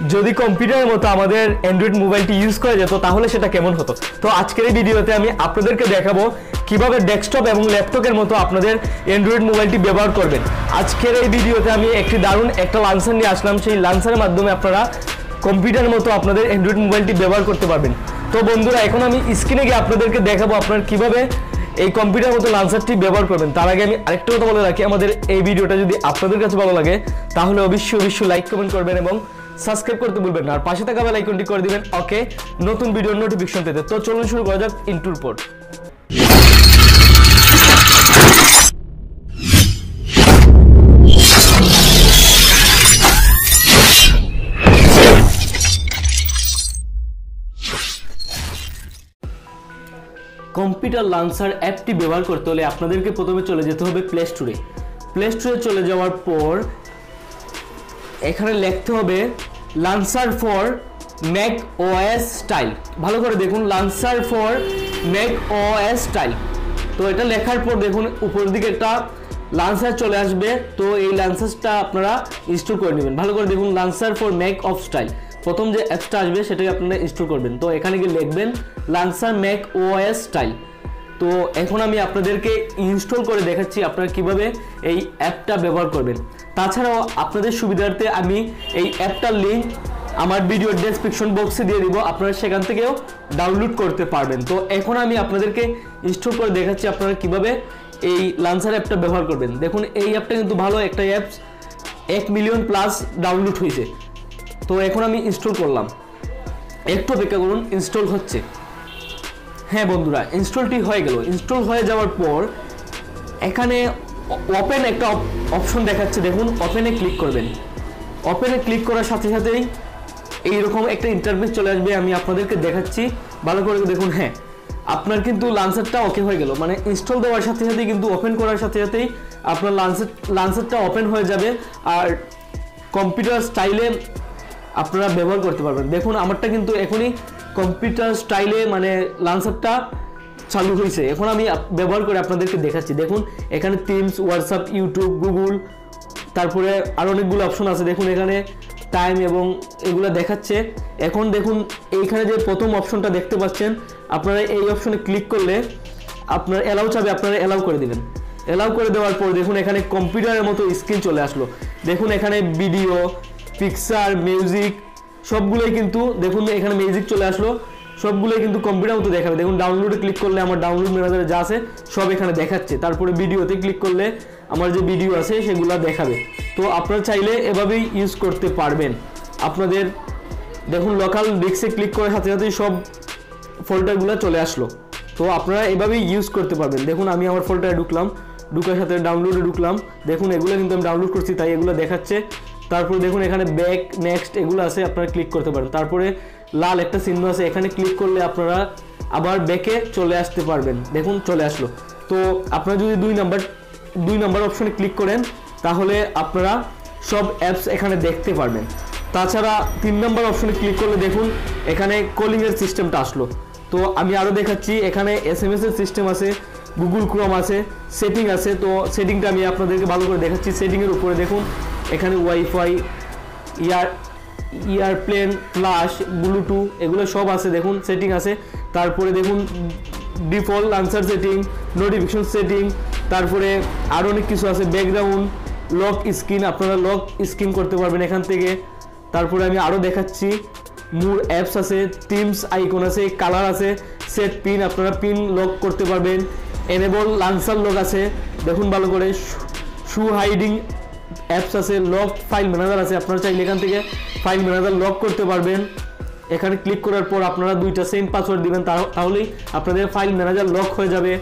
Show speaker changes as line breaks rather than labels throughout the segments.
যদি কম্পিউটারের মতো আমাদের অ্যান্ড্রয়েড মোবাইলটি ইউজ করা যেত তাহলে সেটা কেমন হতো। তো আজকের এই ভিডিওতে আমি আপনাদেরকে দেখাবো কিভাবে ডেস্কটপ এবং ল্যাপটপের মতো আপনাদের অ্যান্ড্রয়েড মোবাইলটি ব্যবহার করবেন। আজকের এই ভিডিওতে আমি একটি দারুণ একটা লাঞ্চার নিয়ে আসলাম, সেই লাঞ্চারের মাধ্যমে আপনারা কম্পিউটারের মতো আপনাদের অ্যান্ড্রয়েড মোবাইলটি ব্যবহার করতে পারবেন। তো বন্ধুরা, এখন আমি স্ক্রিনে গিয়ে আপনাদেরকে দেখাবো আপনারা কিভাবে এই কম্পিউটার মতো লাঞ্চারটি ব্যবহার করবেন। তার আগে আমি আরেকটা কথা বলে রাখি, আমাদের এই ভিডিওটা যদি আপনাদের কাছে ভালো লাগে তাহলে অবশ্যই লাইক কমেন্ট করবেন এবং সাবস্ক্রাইব করতে ভুলবেন না, আর পাশে থাকা বেল আইকনটি করে দিবেন ওকে নতুন ভিডিওর নোটিফিকেশন পেতে। তো চলুন শুরু করা যাক ইন্ট্রোর পর। কম্পিউটার লঞ্চার অ্যাপটি ব্যবহার করতে হলে আপনাদেরকে প্রথমে চলে যেতে হবে প্লে স্টোরে। প্লে স্টোরে চলে যাওয়ার পর এখানে লিখতে হবে launcher for Mac OS style. ভালো করে দেখুন, launcher for Mac OS style. তো এটা লেখার পর দেখুন উপরের দিকে একটা লঞ্চার চলে আসবে। তো এই লঞ্চারটা আপনারা ইনস্টল করে নেবেন। ভালো করে দেখুন, launcher for Mac of style, প্রথম যে অ্যাপসটা আসবে সেটাকে আপনারা ইনস্টল করবেন। তো এখানে গিয়ে লিখবেন লঞ্চার ম্যাক ওএস স্টাইল। তো এখন আমি আপনাদেরকে ইনস্টল করে দেখাচ্ছি আপনারা কিভাবে এই অ্যাপটা ব্যবহার করবেন। তাছাড়াও আপনাদের সুবিধার্থে আমি এই অ্যাপটার লিঙ্ক আমার ভিডিওর ডেসক্রিপশন বক্সে দিয়ে দিব, আপনারা সেখান থেকেও ডাউনলোড করতে পারবেন। তো এখন আমি আপনাদেরকে ইনস্টল করে দেখাচ্ছি আপনারা কিভাবে এই লঞ্চার অ্যাপটা ব্যবহার করবেন। দেখুন এই অ্যাপটা কিন্তু ভালো একটা অ্যাপস, 1 মিলিয়ন প্লাস ডাউনলোড হয়েছে। তো এখন আমি ইনস্টল করলাম, একটু অপেক্ষা করুন, ইনস্টল হচ্ছে। হ্যাঁ বন্ধুরা, ইনস্টলটি হয়ে গেল। ইনস্টল হয়ে যাওয়ার পর এখানে ওপেন একটা অপশন দেখাচ্ছে, দেখুন ওপেনে ক্লিক করবেন। ওপেনে ক্লিক করার সাথে সাথেই এইরকম একটা ইন্টারফেস চলে আসবে, আমি আপনাদেরকে দেখাচ্ছি ভালো করে দেখুন। হ্যাঁ, আপনার কিন্তু লঞ্চারটা ওকে হয়ে গেল, মানে ইনস্টল দেওয়ার সাথে সাথেই কিন্তু ওপেন করার সাথে সাথেই আপনার লঞ্চারটা ওপেন হয়ে যাবে আর কম্পিউটার স্টাইলে আপনারা ব্যবহার করতে পারবেন। দেখুন আমারটা কিন্তু এখনই কম্পিউটার স্টাইলে মানে লঞ্চারটা চালু হয়েছে। এখন আমি ব্যবহার করে আপনাদেরকে দেখাচ্ছি। দেখুন এখানে টিমস, হোয়াটসঅ্যাপ, ইউটিউব, গুগল, তারপরে আরও অনেকগুলো অপশন আছে। দেখুন এখানে টাইম এবং এগুলো দেখাচ্ছে। এখন দেখুন এইখানে যে প্রথম অপশনটা দেখতে পাচ্ছেন, আপনারা এই অপশনে ক্লিক করলে আপনার অ্যালাউ চাবে, আপনারা অ্যালাউ করে দেবেন। অ্যালাউ করে দেওয়ার পর দেখুন এখানে কম্পিউটারের মতো স্ক্রিন চলে আসলো। দেখুন এখানে ভিডিও, পিকচার, মিউজিক সবগুলোই কিন্তু দেখুন এখানে মিউজিক চলে আসলো, সবগুলোই কিন্তু কম্পিউটার মতো দেখাবে। দেখুন ডাউনলোডে ক্লিক করলে আমার ডাউনলোড ম্যানেজারে যা আছে সব এখানে দেখাচ্ছে। তারপরে ভিডিওতে ক্লিক করলে আমার যে ভিডিও আছে সেগুলো দেখাবে। তো আপনারা চাইলে এভাবেই ইউজ করতে পারবেন। আপনাদের দেখুন লোকাল ডিস্কে ক্লিক করার সাথে সাথেই সব ফোল্ডারগুলো চলে আসলো। তো আপনারা এভাবেই ইউজ করতে পারবেন। দেখুন আমি আমার ফোল্ডারে ঢুকলাম, ঢুকার সাথে ডাউনলোডে ঢুকলাম। দেখুন এগুলো কিন্তু আমি ডাউনলোড করছি তাই এগুলো দেখাচ্ছে। তারপরে দেখুন এখানে ব্যাক, নেক্সট এগুলো আছে, আপনারা ক্লিক করতে পারেন। তারপরে লাল একটা চিহ্ন আছে, এখানে ক্লিক করলে আপনারা আবার ব্যাকে চলে আসতে পারবেন। দেখুন চলে আসলো। তো আপনারা যদি দুই নাম্বার অপশনে ক্লিক করেন তাহলে আপনারা সব অ্যাপস এখানে দেখতে পারবেন। তাছাড়া 3 নম্বর অপশনে ক্লিক করলে দেখুন এখানে কলিংয়ের সিস্টেমটা আসলো। তো আমি আরও দেখাচ্ছি, এখানে SMS এর সিস্টেম আছে, গুগল ক্রোম আছে, সেটিং আছে। তো সেটিংটা আমি আপনাদেরকে ভালো করে দেখাচ্ছি। সেটিংয়ের উপরে দেখুন এখানে ওয়াইফাই, এয়ারপ্লেন, ফ্ল্যাশ, ব্লুটুথ এগুলো সব আছে, দেখুন সেটিং আছে। তারপরে দেখুন default launcher setting, notification setting, তারপরে আরও অনেক কিছু আছে। ব্যাকগ্রাউন্ড, লক স্ক্রিন, আপনারা লক স্ক্রিন করতে পারবেন এখান থেকে। তারপরে আমি আরও দেখাচ্ছি, মোর অ্যাপস আছে, টিমস আইকন আছে, কালার আছে, সেট পিন, আপনারা পিন লক করতে পারবেন। এনেবল লঞ্চার লক আছে, দেখুন ভালো করে। শু হাইডিং অ্যাপস আছে, লক ফাইল ম্যানেজার আছে, আপনারা চাইলে এখান থেকে ফাইল ম্যানেজার লক করতে পারবেন। এখানে ক্লিক করার পর আপনারা 2টা সেম পাসওয়ার্ড দিবেন, তাহলেই আপনাদের ফাইল ম্যানেজার লক হয়ে যাবে।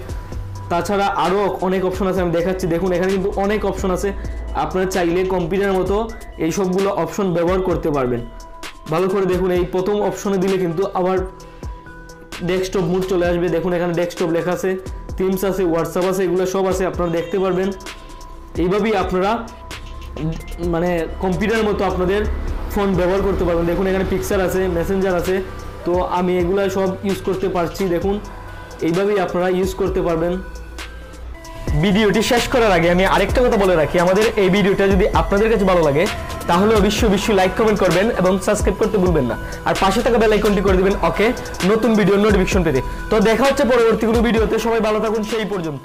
তাছাড়া আরও অনেক অপশন আছে, আমি দেখাচ্ছি। দেখুন এখানে কিন্তু অনেক অপশন আছে, আপনারা চাইলে কম্পিউটারের মতো এই সবগুলো অপশন ব্যবহার করতে পারবেন। ভালো করে দেখুন এই প্রথম অপশনে দিলে কিন্তু আবার ডেস্কটপ মুড চলে আসবে। দেখুন এখানে ডেস্কটপ লেখা আছে, টিমস আছে, হোয়াটসঅ্যাপ আছে, এগুলো সব আছে, আপনারা দেখতে পারবেন। এইভাবেই আপনারা মানে কম্পিউটারের মতো আপনাদের ফোন ব্যবহার করতে পারবেন। দেখুন এখানে পিকচার আছে, মেসেঞ্জার আছে। তো আমি এগুলো সব ইউজ করতে পারছি। দেখুন এইভাবেই আপনারা ইউজ করতে পারবেন। ভিডিওটি শেষ করার আগে আমি আরেকটা কথা বলে রাখি, আমাদের এই ভিডিওটা যদি আপনাদের কাছে ভালো লাগে তাহলে অবশ্যই লাইক কমেন্ট করবেন এবং সাবস্ক্রাইব করতে ভুলবেন না। আর পাশে থাকা বেল আইকনটি করে দিবেন ওকে, নতুন ভিডিও নোটিফিকেশন পেতে। তো দেখা হচ্ছে পরবর্তী কোনো ভিডিওতে, সবাই ভালো থাকুন সেই পর্যন্ত।